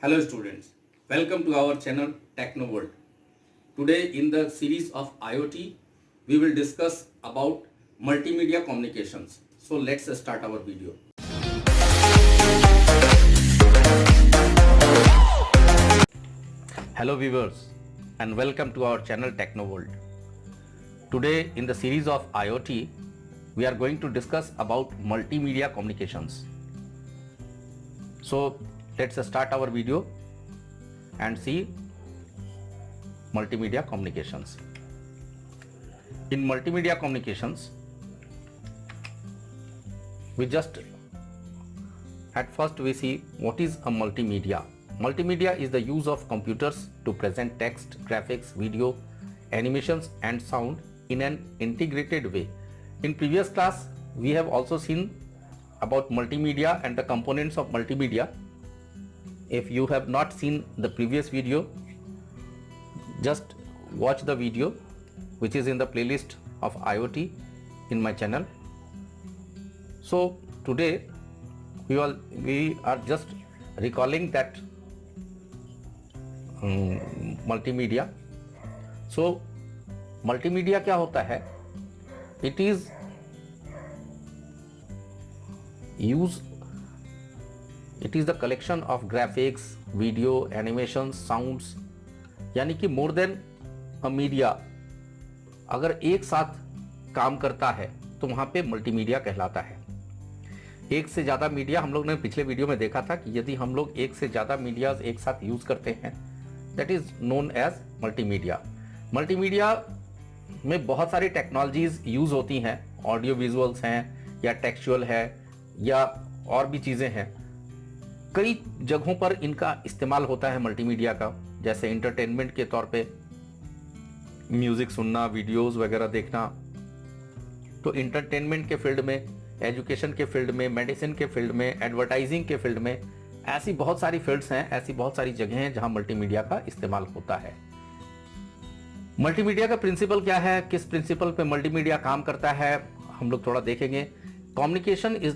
Hello students, welcome to our channel Techno World. Today in the series of IoT, we will discuss about multimedia communications. So let's start our video. Hello viewers and welcome to our channel Techno World. Today in the series of IoT, we are going to discuss about multimedia communications. So let's start our video and see multimedia communications. In multimedia communications, at first we see what is a multimedia. Multimedia is the use of computers to present text, graphics, video, animations and sound in an integrated way. In previous class, we have also seen about multimedia and the components of multimedia. If you have not seen the previous video, just watch the video which is in the playlist of IoT in my channel. So today we are just recalling that multimedia. So multimedia क्या होता है? It is the collection of graphics, video, animations, sounds, यानी कि more than a media अगर एक साथ काम करता है तो वहां पे मल्टीमीडिया कहलाता है। एक से ज़्यादा मीडिया, हम लोग ने पिछले वीडियो में देखा था कि यदि हम लोग एक से ज़्यादा मीडियाज एक साथ यूज़ करते हैं, that is known as multimedia. Multimedia में बहुत सारी टेक्नोलॉजीज़ यूज़ होती हैं, ऑडियो विजुअल्स हैं या टेक्सचुअल है या और भी चीज़ें हैं। कई जगहों पर इनका इस्तेमाल होता है मल्टीमीडिया का, जैसे इंटरटेनमेंट के तौर पे म्यूज़िक सुनना, वीडियोस वगैरह देखना। तो इंटरटेनमेंट के फील्ड में, एजुकेशन के फील्ड में, मेडिसिन के फील्ड में, एडवर्टाइजिंग के फील्ड में, ऐसी बहुत सारी फील्ड्स हैं, ऐसी बहुत सारी जगह हैं जहां मल्टीमीडिया का इस्तेमाल होता है। मल्टीमीडिया का प्रिंसिपल क्या है, किस प्रिंसिपल पे मल्टीमीडिया काम करता है, हम लोग थोड़ा देखेंगे। Communication is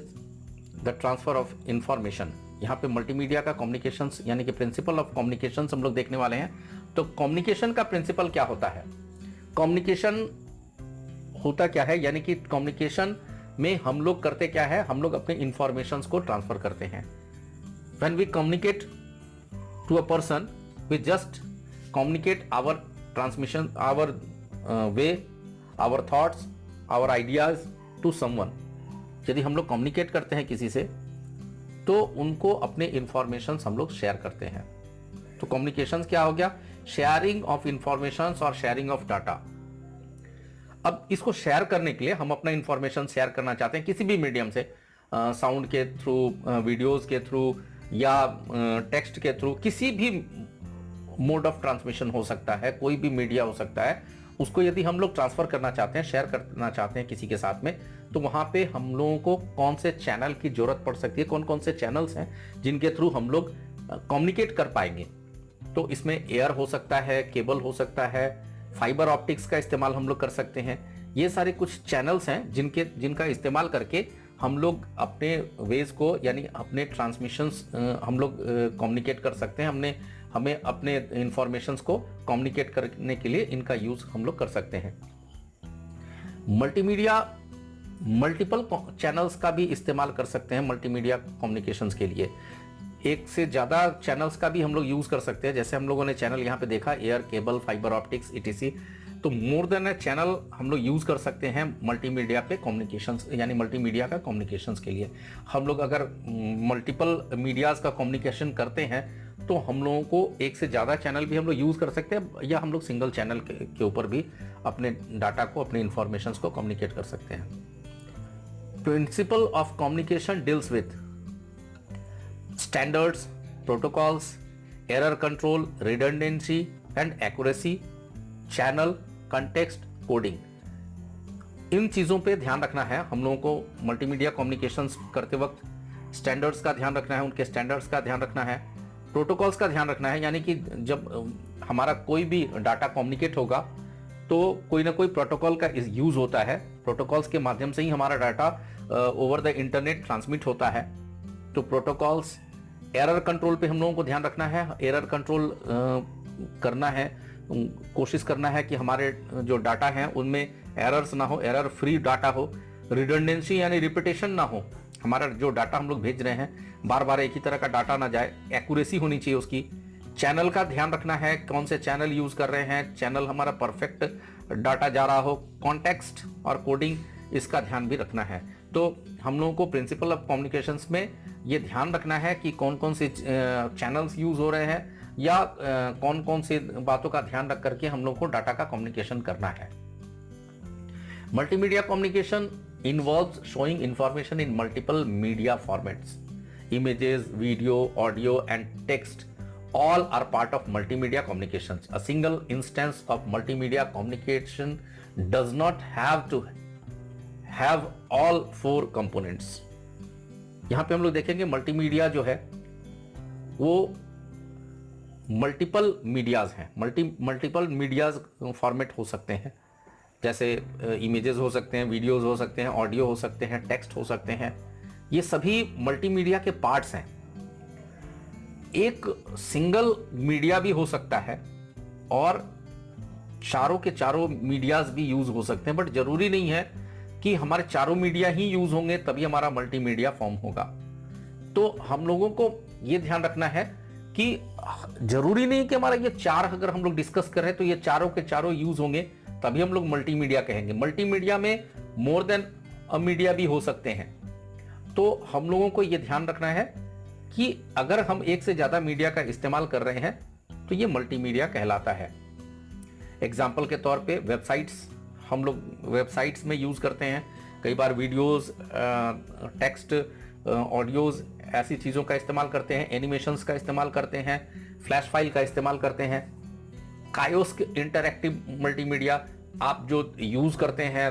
the transfer of information. यहाँ पे मल्टीमीडिया का कम्युनिकेशंस यानी कि प्रिंसिपल ऑफ कम्युनिकेशंस हम लोग देखने वाले हैं। तो कम्युनिकेशन का प्रिंसिपल क्या होता है? कम्युनिकेशन होता क्या है, यानी कि कम्युनिकेशन में हम लोग करते क्या है, हम लोग अपने इंफॉर्मेशंस को ट्रांसफर करते हैं। When we communicate to a person, we just communicate our transmission, our way, our thoughts, our ideas to someone. यदि हम लोग कम्युनिकेट करते हैं किसी से तो उनको अपने इंफॉर्मेशंस हम लोग शेयर करते हैं। तो कम्युनिकेशंस क्या हो गया? शेयरिंग ऑफ इंफॉर्मेशंस और शेयरिंग ऑफ डाटा। अब इसको शेयर करने के लिए हम अपना इंफॉर्मेशन शेयर करना चाहते हैं किसी भी मीडियम से, साउंड के थ्रू, वीडियोस के थ्रू या टेक्स्ट के थ्रू, किसी भी मोड ऑफ ट्रांसमिशन हो सकता है, कोई भी मीडिया हो सकता है। उसको यदि हम लोग ट्रांसफर करना चाहते हैं, शेयर करना चाहते हैं किसी के साथ में, तो वहां पे हम लोगों को कौन से चैनल की जरूरत पड़ सकती है, कौन कौन से चैनल्स हैं जिनके थ्रू हम लोग कम्युनिकेट कर पाएंगे। तो इसमें एयर हो सकता है, केबल हो सकता है, फाइबर ऑप्टिक्स का इस्तेमाल हम लोग कर सकते हैं। ये सारे कुछ चैनल्स हैं जिनका इस्तेमाल करके हम लोग अपने वेज को, यानी अपने ट्रांसमिशंस हम लोग कम्युनिकेट कर सकते हैं। हमें अपने इंफॉर्मेशंस को कम्युनिकेट करने के लिए इनका यूज हम लोग कर सकते हैं। मल्टीमीडिया मल्टीपल चैनल्स का भी इस्तेमाल कर सकते हैं मल्टीमीडिया कम्युनिकेशंस के लिए। एक से ज़्यादा चैनल्स का भी हम लोग यूज़ कर सकते हैं। जैसे हम लोगों ने चैनल यहाँ पे देखा, air, cable, fibre optics, ETC। तो मोर देन अ चैनल हम लोग यूज़ कर सकते हैं मल्टीमीडिया पे कम्युनिकेशंस, यानी मल्टीमीडिया का कम्युनिकेशंस के लिए। हम लोग अगर मल्टीपल मीडियाज़ का कम्युनिकेशन करते हैं तो हम लोगों को एक से ज़्यादा चैनल भी हम लोग यूज़ कर सकते हैं, या हम लोग सिंगल चैनल के ऊपर भी अपने डाटा को, अपने इंफॉर्मेशंस को कम्युनिकेट कर सकते हैं। Principle of communication deals with standards, protocols, error control, redundancy and accuracy, channel, context, coding। इन चीज़ों पे ध्यान रखना है हम लोगों को। मल्टीमीडिया कम्युनिकेशंस करते वक्त स्टैंडर्ड्स का ध्यान रखना है, उनके स्टैंडर्ड्स का ध्यान रखना है, प्रोटोकॉल्स का ध्यान रखना है। यानी कि जब हमारा कोई भी डाटा कम्युनिकेट होगा तो कोई ना कोई प्रोटोकॉल का यूज़ होता है। प्रोटोकॉल्स के माध्यम से ही हमारा data over the internet transmit होता है। तो प्रोटोकॉल्स एरर कंट्रोल पे हम लोगों को ध्यान रखना है, एरर कंट्रोल करना है, कोशिश करना है कि हमारे जो डाटा हैं उनमें एरर्स ना हो, एरर फ्री डाटा हो, रिडंडेंसी यानी रिपीटेशन ना हो। हमारा जो डाटा हम लोग भेज रहे हैं बार बार एक ही तरह का डाटा ना जाए, एक्यूरेसी होनी चाहिए उसकी। चैनल का ध्यान रखना है, कौन से चैनल यूज कर रहे हैं, चैनल हमारा परफेक्ट डाटा जा रहा हो, कॉन्टेक्स्ट और कोडिंग इसका ध्यान भी रखना है। तो हम लोगों को प्रिंसिपल ऑफ कम्युनिकेशंस में ये ध्यान रखना है कि कौन कौन से चैनल्स यूज हो रहे हैं या कौन कौन से बातों का ध्यान रख करके हम लोग को डाटा का कम्युनिकेशन करना है। Multimedia communication involves showing information in multiple media formats. Images, video, audio, and text all are part of multimedia communications. A single instance of multimedia communication does not have to have all four components. यहाँ पे हम लोग देखेंगे multimedia जो है वो multiple medias हैं, multiple medias format हो सकते हैं, जैसे इमेजेस हो सकते हैं, वीडियोस हो सकते हैं, ऑडियो हो सकते हैं, टेक्स्ट हो सकते हैं। ये सभी मल्टीमीडिया के पार्ट्स हैं। एक सिंगल मीडिया भी हो सकता है और चारों के चारों मीडियाज भी यूज हो सकते हैं, बट जरूरी नहीं है कि हमारे चारों मीडिया ही यूज होंगे तभी हमारा मल्टीमीडिया फॉर्म होगा। तो हम लोगों को ये ध्यान रखना है कि जरूरी नहीं कि हमारा ये चार अगर हम लोग डिस्कस कर रहे हैं तो ये चारों के चारों यूज होंगे तभी हम लोग मल्टीमीडिया कहेंगे। मल्टीमीडिया में मोर देन अ मीडिया भी हो सकते हैं। तो हम लोगों को यह ध्यान रखना है कि अगर हम एक से ज्यादा मीडिया का इस्तेमाल कर रहे हैं तो ये मल्टीमीडिया कहलाता है। एग्जाम्पल के तौर पे वेबसाइट्स, हम लोग वेबसाइट्स में यूज करते हैं, कई बार वीडियोस, टेक्स्ट, ऑडियोज ऐसी चीजों का इस्तेमाल करते हैं, एनिमेशंस का इस्तेमाल करते हैं, फ्लैश फाइल का इस्तेमाल करते हैं। कायोस्क इंटरैक्टिव मल्टीमीडिया आप जो यूज करते हैं,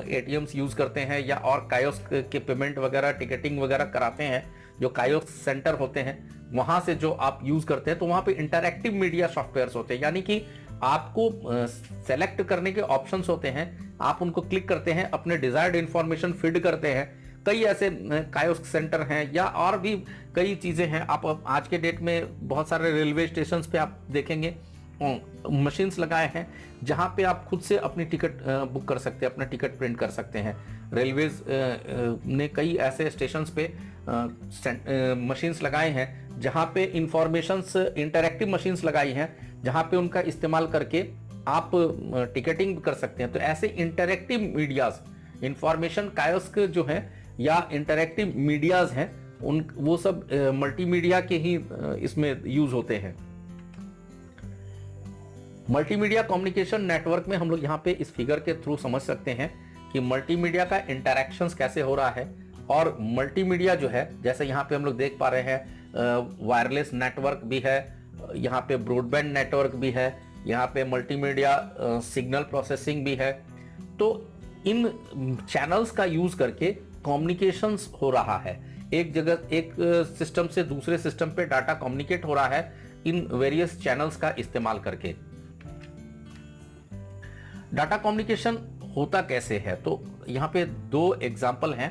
एटीएम्स यूज करते हैं या और कायोस्क के पेमेंट वगैरह, टिकटिंग वगैरह कराते हैं, जो कायोस्क सेंटर होते हैं वहां से जो आप यूज करते हैं तो वहां पे इंटरैक्टिव मीडिया सॉफ्टवेयर्स होते हैं, यानी कि आपको सेलेक्ट करने के ऑप्शंस होते हैं, आप उनको क्लिक करते हैं, अपने डिजायर्ड इंफॉर्मेशन फीड करते हैं। कई ऐसे कायोस्क सेंटर हैं या और भी कई चीज़ें हैं। आप आज के डेट में बहुत सारे रेलवे स्टेशन पे आप देखेंगे मशीन्स लगाए हैं जहां पे आप खुद से अपनी टिकट बुक कर सकते हैं, अपना टिकट प्रिंट कर सकते हैं। रेलवेज ने कई ऐसे स्टेशंस पे मशीन्स लगाए हैं जहां पे इंफॉर्मेशंस, इंटरैक्टिव मशीन्स लगाई हैं जहां पे उनका इस्तेमाल करके आप टिकटिंग कर सकते हैं। तो ऐसे इंटरैक्टिव मीडियाज, इंफॉर्मेशन कायोस्क जो है या इंटरैक्टिव मीडियाज हैं, उन वो सब मल्टीमीडिया के ही इसमें यूज होते हैं। मल्टीमीडिया कम्युनिकेशन नेटवर्क में हम लोग यहाँ पे इस फिगर के थ्रू समझ सकते हैं कि मल्टीमीडिया का इंटरैक्शंस कैसे हो रहा है। और मल्टीमीडिया जो है, जैसे यहाँ पे हम लोग देख पा रहे हैं, वायरलेस नेटवर्क भी है, यहाँ पे ब्रॉडबैंड नेटवर्क भी है, यहाँ पे मल्टीमीडिया सिग्नल प्रोसेसिंग भी है। तो इन चैनल्स का यूज करके कम्युनिकेशंस हो रहा है, एक जगह एक सिस्टम से दूसरे सिस्टम पे डाटा कम्युनिकेट हो रहा है इन वेरियस चैनल्स का इस्तेमाल करके। डाटा कम्युनिकेशन होता कैसे है, तो यहाँ पे दो एग्जाम्पल हैं,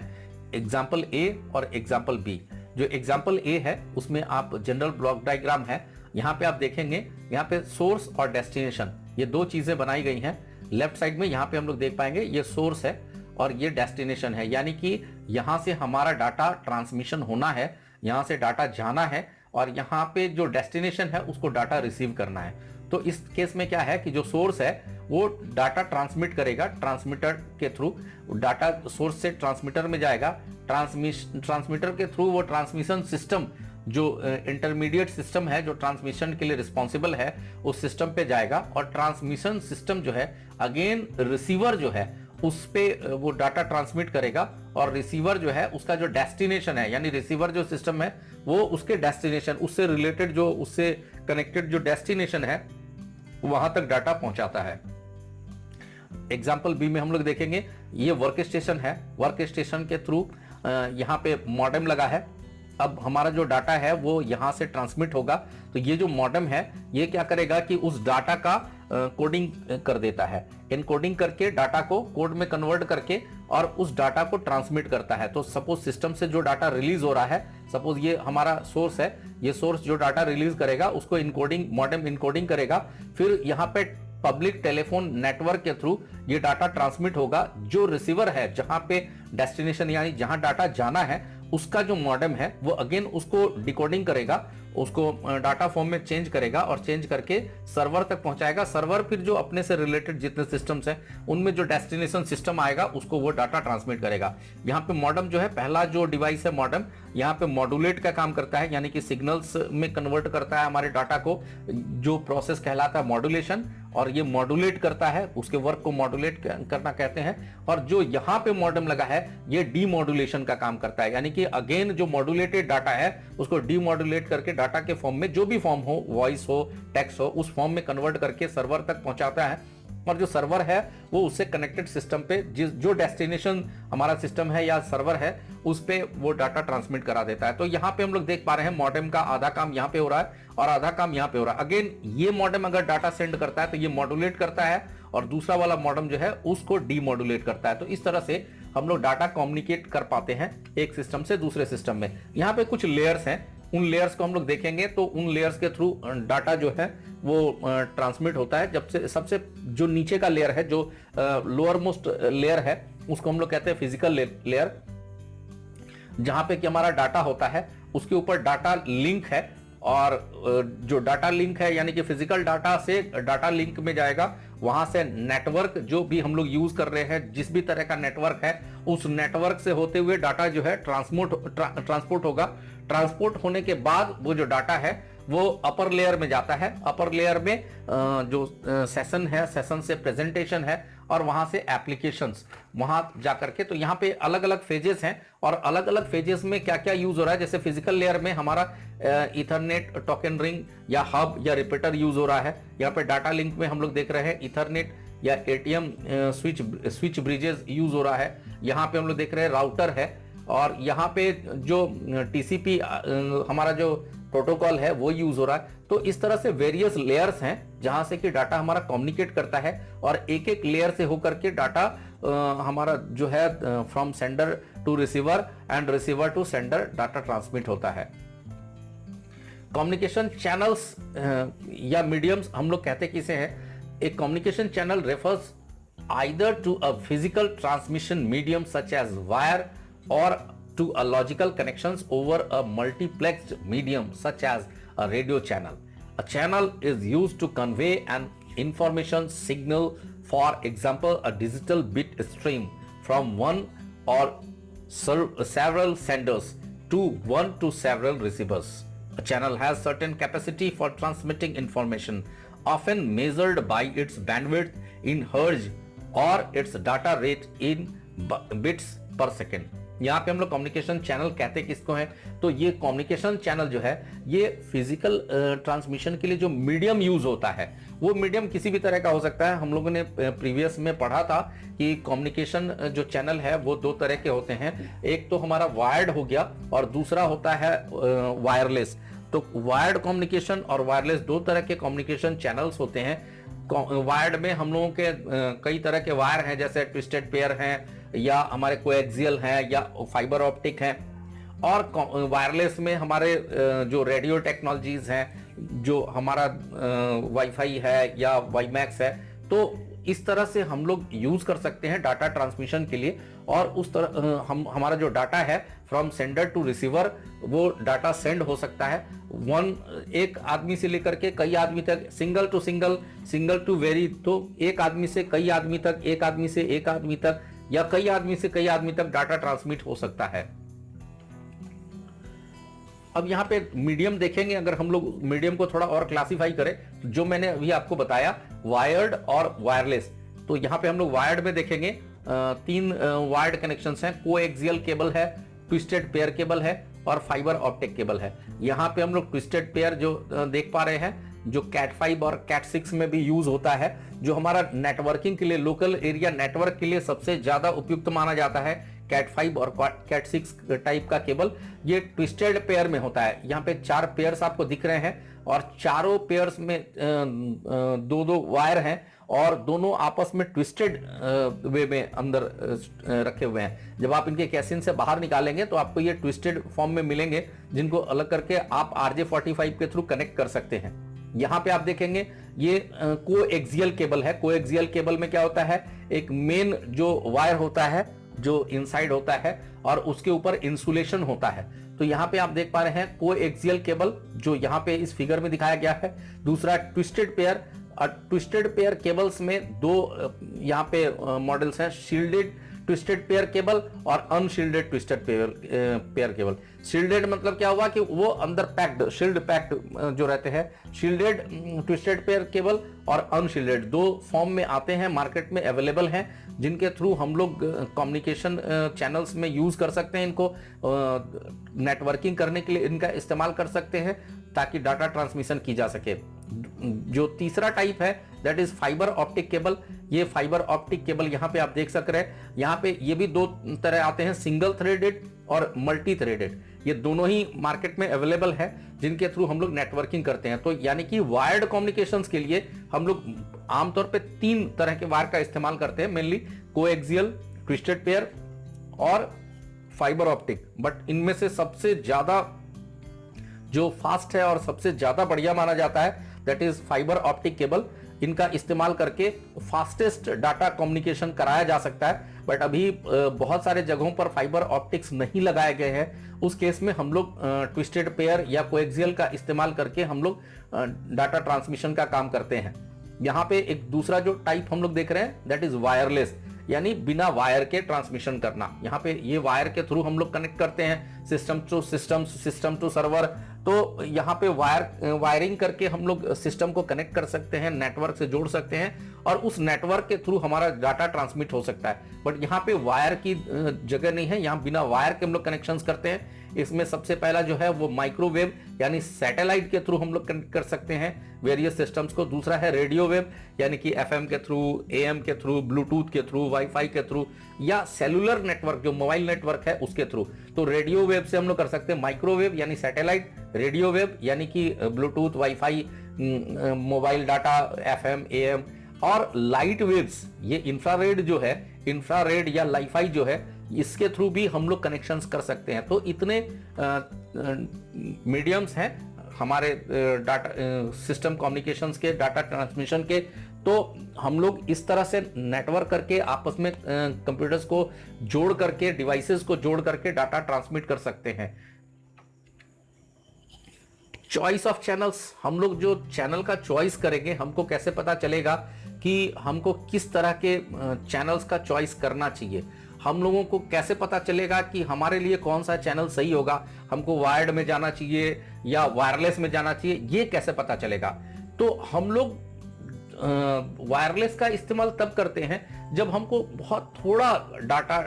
एग्जाम्पल ए और एग्जाम्पल बी। जो एग्जाम्पल ए है उसमें आप जनरल ब्लॉक डायग्राम है, यहाँ पे आप देखेंगे यहाँ पे सोर्स और डेस्टिनेशन ये दो चीजें बनाई गई हैं। लेफ्ट साइड में यहाँ पे हम लोग देख पाएंगे ये सोर्स है और ये डेस्टिनेशन है, यानी कि यहाँ से हमारा डाटा ट्रांसमिशन होना है, यहाँ से डाटा जाना है और यहाँ पे जो डेस्टिनेशन है उसको डाटा रिसीव करना है। तो इस केस में क्या है कि जो सोर्स है वो डाटा ट्रांसमिट करेगा, ट्रांसमीटर के थ्रू डाटा सोर्स से ट्रांसमीटर में जाएगा, ट्रांसमीटर के थ्रू वो ट्रांसमिशन सिस्टम जो इंटरमीडिएट सिस्टम है जो ट्रांसमिशन के लिए रिस्पॉन्सिबल है उस सिस्टम पे जाएगा और ट्रांसमिशन सिस्टम जो है अगेन रिसीवर जो है उस पे वो डाटा ट्रांसमिट करेगा और रिसीवर जो है उसका जो डेस्टिनेशन है, यानी रिसीवर जो सिस्टम है वो उसके डेस्टिनेशन, उससे रिलेटेड जो उससे कनेक्टेड जो डेस्टिनेशन है वहां तक डाटा पहुंचाता है। एग्जाम्पल बी में हम लोग देखेंगे ये वर्क स्टेशन है, वर्क स्टेशन के थ्रू यहाँ पे मॉडेम लगा है। अब हमारा जो डाटा है वो यहाँ से ट्रांसमिट होगा, तो ये जो मॉडेम है ये क्या करेगा कि उस डाटा का कोडिंग कर देता है, एनकोडिंग करके डाटा को कोड में कन्वर्ट करके और उस डाटा को ट्रांसमिट करता है। तो सपोज सिस्टम से जो डाटा रिलीज हो रहा है, सपोज ये हमारा सोर्स है, ये सोर्स जो डाटा रिलीज करेगा उसको इनकोडिंग मॉडेम इनकोडिंग करेगा, फिर यहाँ पे पब्लिक टेलीफोन नेटवर्क के थ्रू ये डाटा ट्रांसमिट होगा। जो रिसीवर है, जहां पे डेस्टिनेशन यानी जहां डाटा जाना है, उसका जो मॉडेम है वो अगेन उसको डिकोडिंग करेगा, उसको डाटा फॉर्म में चेंज करेगा और चेंज करके सर्वर तक पहुंचाएगा। सर्वर फिर जो अपने से रिलेटेड जितने सिस्टम्स हैं उनमें जो डेस्टिनेशन सिस्टम आएगा उसको वो डाटा ट्रांसमिट करेगा। यहाँ पे मॉडेम जो है, पहला जो डिवाइस है मॉडेम, यहाँ पे मॉड्यूलेट का काम करता है, यानी कि सिग्नल्स में कन्वर्ट करता है हमारे डाटा को, जो प्रोसेस कहलाता है मॉड्यूलेशन, और ये मॉड्यूलेट करता है, उसके वर्क को मॉड्यूलेट करना कहते हैं। और जो यहाँ पे मॉडेम लगा है ये डीमॉड्यूलेशन का काम करता है, यानी कि अगेन जो मॉड्यूलेटेड डाटा है उसको डीमॉड्यूलेट करके डाटा के फॉर्म में, जो भी फॉर्म हो, वॉइस हो, टेक्स्ट हो, उस फॉर्म में कन्वर्ट करके सर्वर तक पहुंचाता है। और जो सर्वर है वो उससे कनेक्टेड सिस्टम पे जो डेस्टिनेशन हमारा सिस्टम है या सर्वर है उस पे वो डाटा ट्रांसमिट करा देता है। तो यहाँ पे हम लोग देख पा रहे हैं मॉडेम का आधा काम यहाँ पे हो रहा है और आधा काम यहाँ पे हो रहा है। अगेन ये मॉडेम अगर डाटा सेंड करता है तो ये मॉड्यूलेट करता है और दूसरा वाला मॉडेम जो है उसको डीमॉड्यूलेट करता है। तो इस तरह से हम लोग डाटा कम्युनिकेट कर पाते हैं एक सिस्टम से दूसरे सिस्टम में। यहाँ पे कुछ लेयर्स हैं, उन लेयर्स को हम लोग देखेंगे। तो उन लेयर्स के थ्रू डाटा जो है वो ट्रांसमिट होता है। जब से सबसे जो नीचे का लेयर है, जो लोअर मोस्ट लेयर है, उसको हम लोग कहते हैं फिजिकल लेयर, जहां पे कि हमारा डाटा होता है, उसके ऊपर डाटा लिंक है। और जो डाटा लिंक है यानी कि फिजिकल डाटा से डाटा लिंक में जाएगा, वहां से नेटवर्क जो भी हम लोग यूज कर रहे हैं, जिस भी तरह का नेटवर्क है, उस नेटवर्क से होते हुए डाटा जो है ट्रांसपोर्ट होगा। ट्रांसपोर्ट होने के बाद वो जो डाटा है वो अपर लेयर में जाता है। अपर लेयर में जो सेशन है, सेशन से प्रेजेंटेशन है और वहां से एप्लीकेशंस, वहां जाकर के। तो यहाँ पे अलग अलग फेजेस हैं और अलग अलग फेजेस में क्या क्या यूज हो रहा है। जैसे फिजिकल लेयर में हमारा इथरनेट टोकन रिंग या हब या रिपीटर यूज हो रहा है। यहाँ पे डाटा लिंक में हम लोग देख रहे हैं इथरनेट या एटीएम स्विच ब्रिजेस यूज हो रहा है। यहाँ पे हम लोग देख रहे हैं राउटर है। और यहाँ पे जो टीसीपी हमारा जो प्रोटोकॉल है वो यूज हो रहा है। तो इस तरह से वेरियस लेयर्स हैं जहां से कि डाटा हमारा कम्युनिकेट करता है और एक एक लेयर से होकर के डाटा हमारा जो है from sender to receiver and receiver to sender data transmit होता है। कम्युनिकेशन चैनल्स या मीडियम्स हम लोग कहते किसे हैं। एक communication channel refers either to a physical transmission medium such as wire or to a logical connections over a multiplexed medium such as a radio channel. A channel is used to convey an information signal, for example a digital bit stream from one or several senders to one to several receivers. A channel has certain capacity for transmitting information, often measured by its bandwidth in hertz or its data rate in bits per second. यहाँ पे हम लोग communication channel कहते किसको हैं। तो ये communication channel जो है ये फिजिकल ट्रांसमिशन के लिए जो मीडियम यूज होता है, वो मीडियम किसी भी तरह का हो सकता है। हम लोगों ने प्रीवियस में पढ़ा था कि कम्युनिकेशन जो चैनल है वो दो तरह के होते हैं। एक तो हमारा वायर्ड हो गया और दूसरा होता है वायरलेस। तो वायर्ड कम्युनिकेशन और वायरलेस दो तरह के कम्युनिकेशन चैनल्स होते हैं। वायर्ड में हम लोगों के कई तरह के वायर हैं, जैसे ट्विस्टेड पेयर हैं या हमारे कोएक्सियल हैं या फाइबर ऑप्टिक हैं। और वायरलेस में हमारे जो रेडियो टेक्नोलॉजीज हैं, जो हमारा वाईफाई है या वाईमैक्स है। तो इस तरह से हम लोग यूज कर सकते हैं डाटा ट्रांसमिशन के लिए। और उस तरह हमारा जो डाटा है फ्रॉम सेंडर टू रिसीवर, वो डाटा सेंड हो सकता है एक आदमी से लेकर के कई आदमी तक, single to single, single to very. तो एक आदमी से कई आदमी तक, एक आदमी से एक आदमी तक, या कई आदमी से कई आदमी तक डाटा ट्रांसमिट हो सकता है। अब यहाँ पे मीडियम देखेंगे। अगर हम लोग मीडियम को थोड़ा और क्लासिफाई करें, जो मैंने अभी आपको बताया वायर्ड और वायरलेस, तो यहाँ पे हम लोग वायर्ड में देखेंगे तीन वायर्ड कनेक्शंस हैं। कोएक्सियल केबल है, ट्विस्टेड पेयर केबल है और फाइबर ऑप्टिक केबल है। यहाँ पे हम लोग ट्विस्टेड पेयर जो देख पा रहे हैं, जो कैट 5 और कैट 6 में भी यूज होता है, जो हमारा नेटवर्किंग के लिए, लोकल एरिया नेटवर्क के लिए सबसे ज्यादा उपयुक्त माना जाता है। कैट 5 और कैट 6 टाइप का केबल ये ट्विस्टेड पेयर में होता है। यहाँ पे 4 पेयर्स आपको दिख रहे हैं। और चारों पेयर्स में दो दो वायर हैं और दोनों आपस में ट्विस्टेड वे में अंदर रखे हुए हैं। जब आप इनके कैसिन से बाहर निकालेंगे तो आपको ये ट्विस्टेड फॉर्म में मिलेंगे, जिनको अलग करके आप RJ45 के थ्रू कनेक्ट कर सकते हैं। यहां पे आप देखेंगे ये कोएक्सियल केबल है। कोएक्सियल केबल में क्या होता है, एक मेन जो वायर होता है जो इनसाइड होता है और उसके ऊपर इंसुलेशन होता है। तो यहाँ पे आप देख पा रहे हैं कोएक्सियल केबल जो यहाँ पे इस फिगर में दिखाया गया है। दूसरा twisted pair, twisted pair cables में दो यहाँ पे मॉडल्स हैं, शील्डेड ट्विस्टेड पेयर केबल और unshielded twisted pair cable. Shielded मतलब क्या हुआ कि वो अंदर पैक्ड, शील्ड पैक्ड जो रहते हैं। शील्डेड ट्विस्टेड पेयर केबल और अनशील्डेड दो फॉर्म में आते हैं, मार्केट में अवेलेबल हैं, जिनके थ्रू हम लोग कम्युनिकेशन चैनल्स में यूज कर सकते हैं। इनको नेटवर्किंग करने के लिए इनका इस्तेमाल कर सकते हैं ताकि डाटा ट्रांसमिशन की जा सके। जो तीसरा टाइप है that is fibre optic cable. ये फाइबर ऑप्टिक केबल यहाँ पे आप देख सक रहे हैं, यहाँ पे ये भी दो तरह आते हैं, सिंगल थ्रेडेड और मल्टी थ्रेडेड। ये दोनों ही मार्केट में अवेलेबल है, जिनके थ्रू हम लोग नेटवर्किंग करते हैं। तो यानी कि वायर्ड कम्युनिकेशंस के लिए हम लोग आमतौर पे 3 तरह के वायर का इस्तेमाल करते हैं, मेनली कोएक्सियल, ट्विस्टेड पेयर और फाइबर ऑप्टिक। बट इनमें से सबसे ज्यादा जो फास्ट है और सबसे ज्यादा बढ़िया माना जाता है that is fibre optic cable. इनका इस्तेमाल करके फास्टेस्ट डाटा कम्युनिकेशन कराया जा सकता है। बट अभी बहुत सारे जगहों पर फाइबर ऑप्टिक्स नहीं लगाए गए हैं। उस केस में हम लोग ट्विस्टेड पेयर या कोएक्सियल का इस्तेमाल करके हम लोग डाटा ट्रांसमिशन का काम करते हैं। यहाँ पे एक दूसरा जो टाइप हम लोग देख रहे हैं दैट इज वायरलेस, यानी बिना वायर के ट्रांसमिशन करना। यहाँ पे ये वायर के थ्रू हम लोग कनेक्ट करते हैं system to system, system to server. तो यहाँ पे वायरिंग करके हम लोग सिस्टम को कनेक्ट कर सकते हैं, नेटवर्क से जोड़ सकते हैं और उस नेटवर्क के थ्रू हमारा डाटा ट्रांसमिट हो सकता है। बट यहाँ पे वायर की जगह नहीं है, यहाँ बिना वायर के हम लोग कनेक्शंस करते हैं। इसमें सबसे पहला जो है वो माइक्रोवेव यानी सैटेलाइट के थ्रू हम लोग कनेक्ट कर सकते हैं वेरियस सिस्टम्स को। दूसरा है रेडियो वेव यानी कि FM के थ्रू, AM के थ्रू, ब्लूटूथ के थ्रू, वाईफाई के थ्रू या सेलुलर नेटवर्क जो मोबाइल नेटवर्क है उसके थ्रू। तो रेडियो वेव से हम लोग कर सकते हैं माइक्रोवेव यानी सैटेलाइट, रेडियो वेव यानी कि Bluetooth, wifi, mobile data, FM, AM और लाइट वेव्स, ये इंफ्रारेड जो है, इंफ्रारेड या लाईफाई जो है, इसके थ्रू भी हम लोग कनेक्शंस कर सकते हैं। तो इतने मीडियम्स हैं हमारे डाटा सिस्टम कम्युनिकेशंस के, डाटा ट्रांसमिशन के। तो हम लोग इस तरह से नेटवर्क करके आपस में कंप्यूटर्स को जोड़ करके, डिवाइसेस को जोड़ करके डाटा ट्रांसमिट कर सकते हैं। चॉइस ऑफ चैनल्स, हम लोग जो चैनल का चॉइस करेंगे, हमको कैसे पता चलेगा कि हमको किस तरह के चैनल्स का चॉइस करना चाहिए? हम लोगों को कैसे पता चलेगा कि हमारे लिए कौन सा चैनल सही होगा? हमको वायर्ड में जाना चाहिए या वायरलेस में जाना चाहिए, ये कैसे पता चलेगा? तो हम लोग वायरलेस का इस्तेमाल तब करते हैं जब हमको बहुत थोड़ा डाटा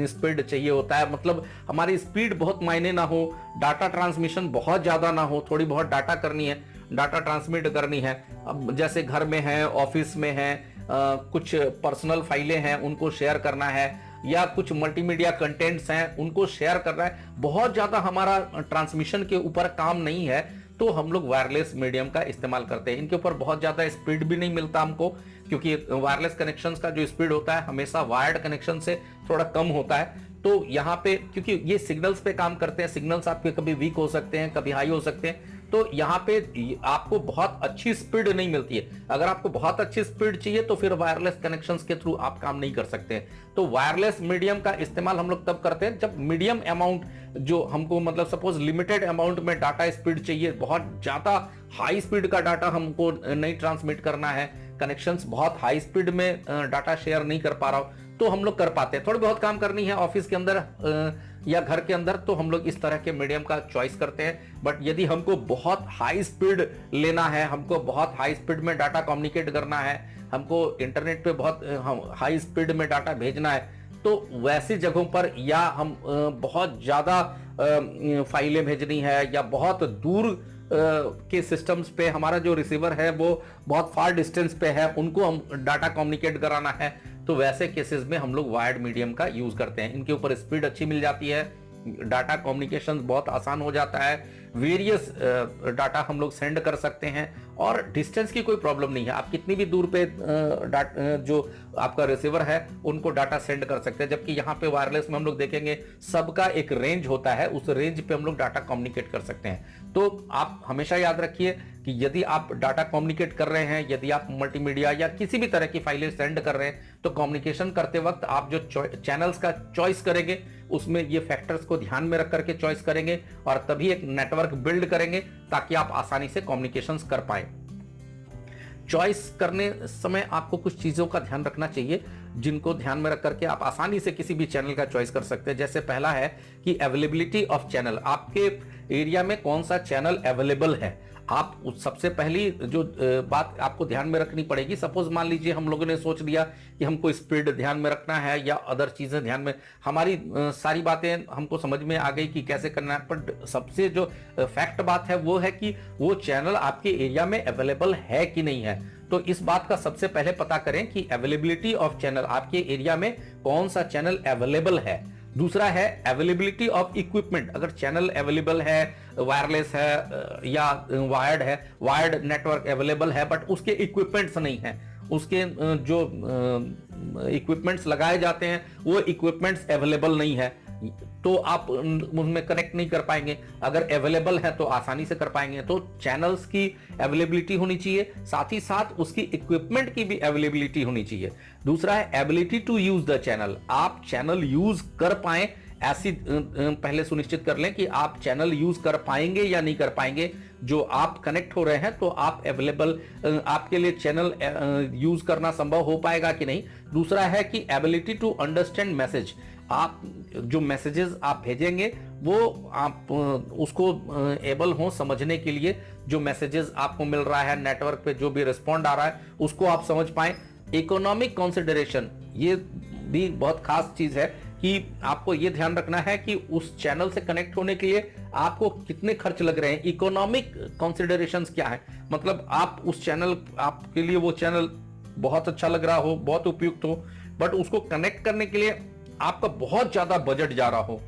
स्पीड चाहिए होता है, मतलब हमारी स्पीड बहुत मायने ना हो, डाटा ट्रांसमिशन बहुत ज़्यादा ना हो, थोड़ी बहुत डाटा करनी है, डाटा ट्रांसमिट करनी है। अब जैसे घर में है, ऑफिस में है, कुछ पर्सनल फाइलें हैं उनको शेयर करना है, या कुछ मल्टीमीडिया कंटेंट्स हैं उनको शेयर करना है, बहुत ज़्यादा हमारा ट्रांसमिशन के ऊपर काम नहीं है, तो हम लोग वायरलेस मीडियम का इस्तेमाल करते हैं। इनके ऊपर बहुत ज़्यादा स्पीड भी नहीं मिलता हमको, क्योंकि वायरलेस कनेक्शंस का जो स्पीड होता है हमेशा वायर्ड कनेक्शन से थोड़ा कम होता है। तो यहाँ पे क्योंकि ये सिग्नल्स पे काम करते हैं, सिग्नल्स आपके कभी वीक हो सकते हैं, कभी हाई हो सकते हैं, तो यहाँ पे आपको बहुत अच्छी स्पीड नहीं मिलती है। अगर आपको बहुत अच्छी स्पीड चाहिए तो फिर वायरलेस कनेक्शंस के थ्रू आप काम नहीं कर सकते हैं। तो वायरलेस मीडियम का इस्तेमाल हम लोग तब करते हैं जब मीडियम अमाउंट, जो हमको मतलब सपोज लिमिटेड अमाउंट में डाटा स्पीड चाहिए, बहुत ज्यादा हाई स्पीड का डाटा हमको नहीं ट्रांसमिट करना है, कनेक्शंस बहुत हाई स्पीड में डाटा शेयर नहीं कर पा रहा हो, तो हम लोग कर पाते हैं। थोड़ी बहुत काम करनी है ऑफिस के अंदर या घर के अंदर, तो हम लोग इस तरह के मीडियम का चॉइस करते हैं। बट यदि हमको बहुत हाई स्पीड लेना है, हमको बहुत हाई स्पीड में डाटा कम्युनिकेट करना है, हमको इंटरनेट पे बहुत हाई स्पीड में डाटा भेजना है, तो वैसी जगहों पर या हम बहुत ज़्यादा फाइलें भेजनी है या बहुत दूर के सिस्टम्स पे हमारा जो रिसीवर है वो बहुत फार डिस्टेंस पे है, उनको हम डाटा कम्युनिकेट कराना है, तो वैसे केसेस में हम लोग वायर्ड मीडियम का यूज करते हैं। इनके ऊपर स्पीड अच्छी मिल जाती है, डाटा कम्युनिकेशन बहुत आसान हो जाता है, वेरियस डाटा हम लोग सेंड कर सकते हैं, और डिस्टेंस की कोई प्रॉब्लम नहीं है। आप कितनी भी दूर पे जो आपका रिसीवर है उनको डाटा सेंड कर सकते हैं, जबकि यहाँ पे वायरलेस में हम लोग देखेंगे सबका एक रेंज होता है, उस रेंज पे हम लोग डाटा कम्युनिकेट कर सकते हैं। तो आप हमेशा याद रखिए कि यदि आप डाटा कम्युनिकेट कर रहे हैं, यदि आप मल्टीमीडिया या किसी भी तरह की फाइलें सेंड कर रहे हैं, तो कम्युनिकेशन करते वक्त आप जो चैनल्स का चॉइस करेंगे उसमें ये फैक्टर्स को ध्यान में रख करके चॉइस करेंगे, और तभी एक नेटवर्क बिल्ड करेंगे ताकि आप आसानी से कम्युनिकेशंस कर पाए। चॉइस करने समय आपको कुछ चीजों का ध्यान रखना चाहिए, जिनको ध्यान में रख करके आप आसानी से किसी भी चैनल का चॉइस कर सकते हैं। जैसे पहला है कि अवेलेबिलिटी ऑफ चैनल, आपके एरिया में कौन सा चैनल अवेलेबल है। आप सबसे पहली जो बात आपको ध्यान में रखनी पड़ेगी, सपोज मान लीजिए हम लोगों ने सोच लिया कि हमको स्पीड ध्यान में रखना है या अदर चीजें ध्यान में, हमारी सारी बातें हमको समझ में आ गई कि कैसे करना है, पर सबसे जो फैक्ट बात है वो है कि वो चैनल आपके एरिया में अवेलेबल है कि नहीं है। तो इस बात का सबसे पहले पता करें कि अवेलेबिलिटी ऑफ चैनल, आपके एरिया में कौन सा चैनल अवेलेबल है। दूसरा है अवेलेबिलिटी ऑफ इक्विपमेंट, अगर चैनल अवेलेबल है, वायरलेस है या वायर्ड है, वायर्ड नेटवर्क अवेलेबल है बट उसके इक्विपमेंट्स नहीं है, उसके जो इक्विपमेंट्स लगाए जाते हैं वो इक्विपमेंट्स अवेलेबल नहीं है, तो आप उनमें कनेक्ट नहीं कर पाएंगे। अगर अवेलेबल है तो आसानी से कर पाएंगे। तो चैनल्स की अवेलेबिलिटी होनी चाहिए, साथ ही साथ उसकी इक्विपमेंट की भी अवेलेबिलिटी होनी चाहिए। दूसरा है ability to use the channel, आप चैनल यूज कर पाए ऐसी पहले सुनिश्चित कर लें कि आप चैनल यूज कर पाएंगे या नहीं कर पाएंगे। जो आप कनेक्ट हो रहे हैं तो आप अवेलेबल, आपके लिए चैनल यूज करना संभव हो पाएगा कि नहीं। दूसरा है कि एबिलिटी टू अंडरस्टैंड मैसेज, आप जो मैसेजेस आप भेजेंगे वो आप उसको एबल हो समझने के लिए, जो मैसेजेस आपको मिल रहा है नेटवर्क पे, जो भी रिस्पॉन्ड आ रहा है उसको आप समझ पाए। इकोनॉमिक कंसिडरेशन, ये भी बहुत खास चीज है कि आपको ये ध्यान रखना है कि उस चैनल से कनेक्ट होने के लिए आपको कितने खर्च लग रहे हैं। इकोनॉमिक कंसिडरेशंस क्या है, मतलब आप उस चैनल, आपके लिए वो चैनल बहुत अच्छा लग रहा हो, बहुत उपयुक्त हो, बट उसको कनेक्ट करने के लिए आपका बहुत ज्यादा बजट जा रहा हो,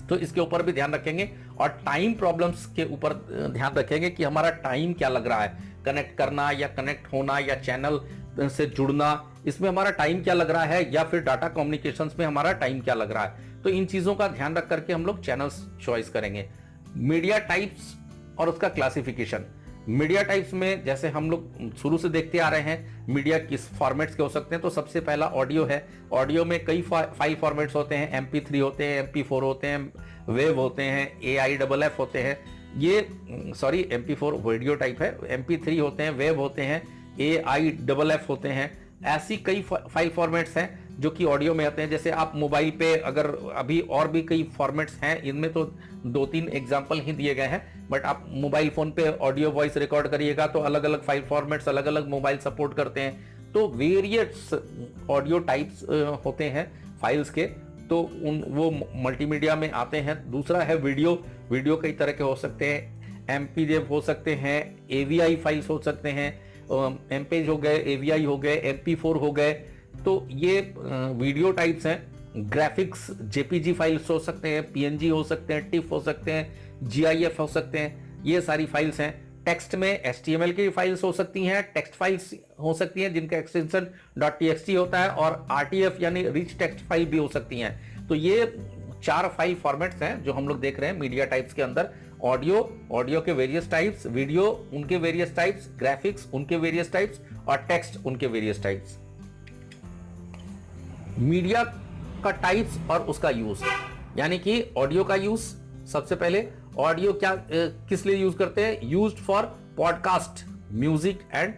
तो इसके ऊपर भी ध्यान रखेंगे। और टाइम प्रॉब्लम्स के ऊपर ध्यान रखेंगे कि हमारा टाइम क्या लग रहा है, कनेक्ट करना या कनेक्ट होना या चैनल से जुड़ना, इसमें हमारा टाइम क्या लग रहा है, या फिर डाटा कम्युनिकेशंस में हमारा टाइम क्या लग रहा है। तो इन चीजों का ध्यान रख करके हम लोग चैनल्स चॉइस करेंगे। मीडिया टाइप्स और उसका क्लासिफिकेशन, मीडिया टाइप्स में जैसे हम लोग शुरू से देखते आ रहे हैं मीडिया किस फॉर्मेट्स के हो सकते हैं, तो सबसे पहला ऑडियो है। ऑडियो में कई फाइल फॉर्मेट्स होते हैं, MP3 होते हैं, MP4 होते हैं, वेव होते हैं, AIFF होते हैं, ये सॉरी MP4 वीडियो टाइप है, MP3 होते हैं, वेव होते हैं, AIFF होते हैं। ऐसी कई फाइल फॉर्मेट्स हैं जो कि ऑडियो में आते हैं। जैसे आप मोबाइल पे, अगर अभी और भी कई फॉर्मेट्स हैं, इनमें तो 2-3 एग्जांपल ही दिए गए हैं, बट आप मोबाइल फोन पे ऑडियो वॉइस रिकॉर्ड करिएगा तो अलग अलग फाइल फॉर्मेट्स अलग अलग मोबाइल सपोर्ट करते हैं। तो वेरियस ऑडियो टाइप्स होते हैं फाइल्स के, तो वो मल्टीमीडिया में आते हैं। दूसरा है वीडियो, वीडियो कई तरह के हो सकते हैं, MPJ हो सकते हैं, AVI फाइल्स हो सकते हैं, MPEG हो गए, AVI हो गए, MP4 हो गए, तो ये वीडियो टाइप्स हैं। ग्राफिक्स JPG फाइल्स हो सकते हैं, PNG हो सकते हैं, TIFF हो सकते हैं, GIF हो सकते हैं, ये सारी फाइल्स हैं। टेक्स्ट में HTML की फाइल्स हो सकती हैं, टेक्स्ट फाइल्स हो सकती हैं जिनका एक्सटेंशन .txt होता है, और RTF यानी रिच टेक्स्ट फाइल भी हो सकती हैं। तो ये 4 फाइल फॉर्मेट्स हैं जो हम लोग देख रहे हैं मीडिया टाइप्स के अंदर। ऑडियो के वेरियस टाइप्स, वीडियो उनके वेरियस टाइप्स, ग्राफिक्स उनके वेरियस टाइप्स, और टेक्स्ट उनके वेरियस टाइप्स। मीडिया का टाइप्स और उसका यूज, यानी कि ऑडियो का यूज। सबसे पहले ऑडियो क्या किस लिए यूज करते हैं, used for podcast, music and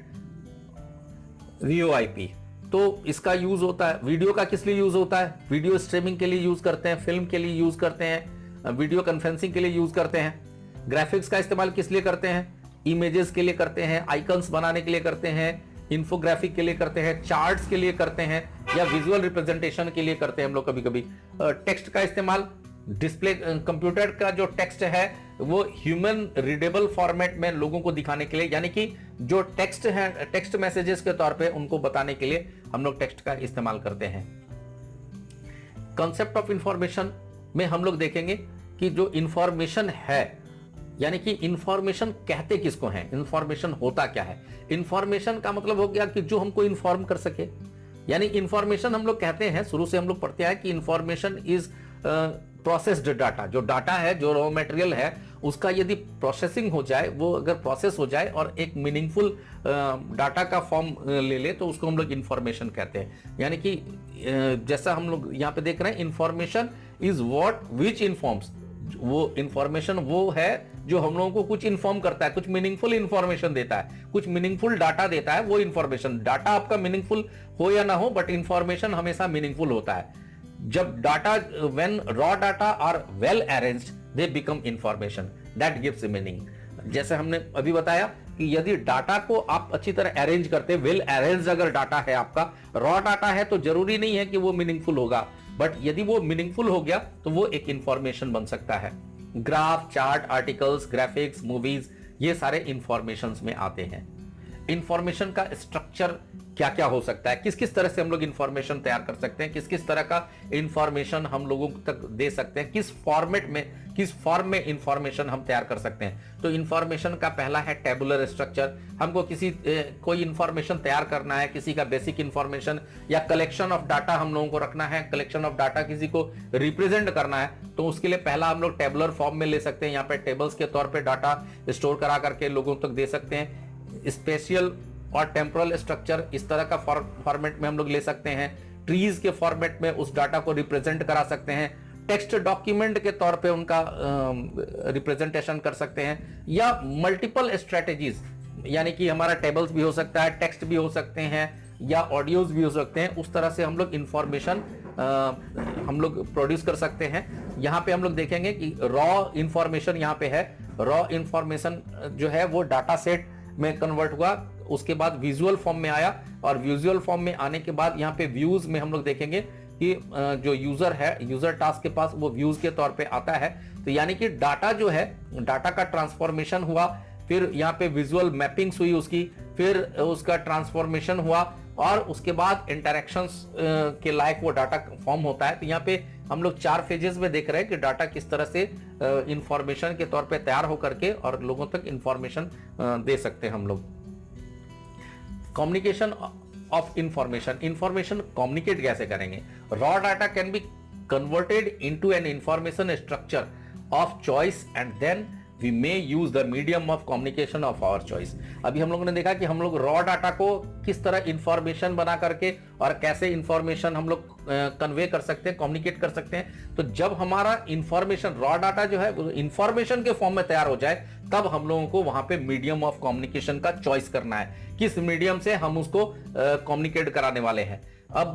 VoIP, तो इसका यूज होता है। वीडियो का किस लिए यूज होता है, वीडियो स्ट्रीमिंग के लिए यूज करते हैं, फिल्म के लिए यूज करते हैं, वीडियो कॉन्फ्रेंसिंग के लिए यूज करते हैं। ग्राफिक्स का इस्तेमाल किस लिए करते हैं, इमेजेस के लिए करते हैं, आइकन्स बनाने के लिए करते हैं, इन्फोग्राफिक के लिए करते हैं, चार्ट्स के लिए करते हैं, या विजुअल रिप्रेजेंटेशन के लिए करते हैं हम लोग कभी कभी। टेक्स्ट का इस्तेमाल, डिस्प्ले, कंप्यूटर का जो टेक्स्ट है वो ह्यूमन रीडेबल फॉर्मेट में लोगों को दिखाने के लिए, यानी कि जो टेक्स्ट है, टेक्स्ट मैसेजेस के तौर पे उनको बताने के लिए हम लोग टेक्स्ट का इस्तेमाल करते हैं। कंसेप्ट ऑफ इंफॉर्मेशन में हम लोग देखेंगे कि जो इंफॉर्मेशन है यानी कि इंफॉर्मेशन कहते किसको हैं, इंफॉर्मेशन होता क्या है। इंफॉर्मेशन का मतलब हो गया कि जो हमको इंफॉर्म कर सके, यानी इंफॉर्मेशन हम लोग कहते हैं, शुरू से हम लोग पढ़ते हैं कि इंफॉर्मेशन इज प्रोसेस्ड डाटा। जो डाटा है, जो रॉ मटेरियल है, उसका यदि प्रोसेसिंग हो जाए, वो अगर प्रोसेस हो जाए और एक मीनिंगफुल डाटा का फॉर्म ले ले, तो उसको हम लोग इंफॉर्मेशन कहते हैं। यानी कि जैसा हम लोग यहाँ पे देख रहे हैं, information is what which informs. वो इंफॉर्मेशन वो है जो हम लोगों को कुछ इन्फॉर्म करता है, कुछ मीनिंगफुल इंफॉर्मेशन देता है, कुछ मीनिंगफुल डाटा देता है, वो इंफॉर्मेशन। डाटा आपका मीनिंगफुल हो या ना हो, बट इंफॉर्मेशन हमेशा मीनिंगफुल होता है। जब data, when raw data are well arranged, they become information that gives meaning. जैसे हमने अभी बताया कि यदि डाटा को आप अच्छी तरह अरेंज करते, वेल अरेंज अगर डाटा है आपका, रॉ डाटा है, तो जरूरी नहीं है कि वो मीनिंगफुल होगा, बट यदि वो मीनिंगफुल हो गया तो वो एक इंफॉर्मेशन बन सकता है। Graph, chart, articles, graphics, movies, ये सारे इंफॉर्मेशंस में आते हैं। इंफॉर्मेशन का स्ट्रक्चर क्या क्या हो सकता है, किस किस तरह से हम लोग इंफॉर्मेशन तैयार कर सकते हैं, किस किस तरह का इंफॉर्मेशन हम लोगों तक दे सकते हैं, किस फॉर्मेट में, किस फॉर्म में इंफॉर्मेशन हम तैयार कर सकते हैं। तो इंफॉर्मेशन का पहला है टेबुलर स्ट्रक्चर। हमको कोई इंफॉर्मेशन तैयार करना है, किसी का बेसिक इंफॉर्मेशन या कलेक्शन ऑफ डाटा हम लोगों को रखना है, कलेक्शन ऑफ डाटा किसी को रिप्रेजेंट करना है, तो उसके लिए पहला हम लोग टेबुलर फॉर्म में ले सकते हैं। यहाँ पे टेबल्स के तौर पे डाटा स्टोर करा करके लोगों तक दे सकते हैं। स्पेशियल और टेम्पोरल स्ट्रक्चर, इस तरह का फॉर्मेट में हम लोग ले सकते हैं। ट्रीज के फॉर्मेट में उस डाटा को रिप्रेजेंट करा सकते हैं। टेक्स्ट डॉक्यूमेंट के तौर पे उनका रिप्रेजेंटेशन कर सकते हैं, या मल्टीपल स्ट्रेटेजीज, यानी कि हमारा टेबल्स भी हो सकता है, टेक्स्ट भी हो सकते हैं, या ऑडियोज भी हो सकते हैं। उस तरह से हम लोग इंफॉर्मेशन हम लोग प्रोड्यूस कर सकते हैं। यहाँ पे हम लोग देखेंगे कि रॉ इंफॉर्मेशन यहाँ पे है। रॉ इंफॉर्मेशन जो है वो डाटा सेट में कन्वर्ट हुआ, उसके बाद विजुअल फॉर्म में आया, और विजुअल फॉर्म में आने के बाद यहाँ पे व्यूज में हम लोग देखेंगे कि जो यूजर है, यूजर टास्क के पास वो व्यूज के तौर पे आता है। तो यानी कि डाटा जो है, डाटा का ट्रांसफॉर्मेशन हुआ, फिर यहाँ पे विजुअल मैपिंग्स हुई उसकी, फिर उसका ट्रांसफॉर्मेशन हुआ, और उसके बाद इंटरेक्शंस के लायक वो डाटा फॉर्म होता है। तो यहाँ पे हम लोग 4 फेजेस में देख रहे हैं कि डाटा किस तरह से इंफॉर्मेशन के तौर पे तैयार होकर के और लोगों तक इंफॉर्मेशन दे सकते हैं हम लोग। Communication of information, information communicate कैसे करेंगे। Raw data can be converted into an information structure of choice and then we may use the medium of communication of our choice. अभी हम लोगों ने देखा कि हम लोग रॉ डाटा को किस तरह इंफॉर्मेशन बना करके और कैसे इंफॉर्मेशन हम लोग कन्वे कर सकते हैं, कम्युनिकेट कर सकते हैं। तो जब हमारा इंफॉर्मेशन, रॉ डाटा जो है इंफॉर्मेशन के फॉर्म में तैयार हो जाए, तब हम लोगों को वहां पे मीडियम ऑफ कम्युनिकेशन का चॉइस करना है, किस मीडियम से हम उसको कम्युनिकेट कराने वाले हैं। अब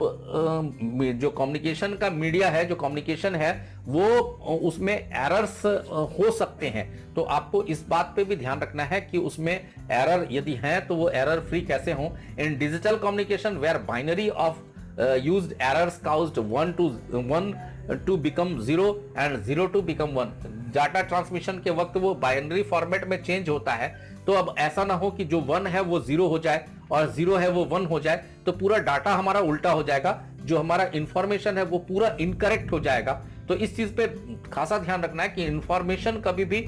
जो कम्युनिकेशन का मीडिया है, जो कम्युनिकेशन है, वो उसमें एरर्स हो सकते हैं। तो आपको इस बात पे भी ध्यान रखना है कि उसमें एरर यदि हैं तो वो एरर फ्री कैसे हों। In digital communication where binary of used errors caused 1 to become 0 and 0 to become 1। Data transmission के वक्त वो बाइनरी फॉर्मेट में चेंज होता है। तो अब ऐसा ना हो कि जो 1 है वो 0 हो जाए और 0 है वो 1 हो जाए, तो पूरा डाटा हमारा उल्टा हो जाएगा, जो हमारा इंफॉर्मेशन है वो पूरा इनकरेक्ट हो जाएगा। तो इस चीज पे खासा ध्यान रखना है कि इंफॉर्मेशन कभी भी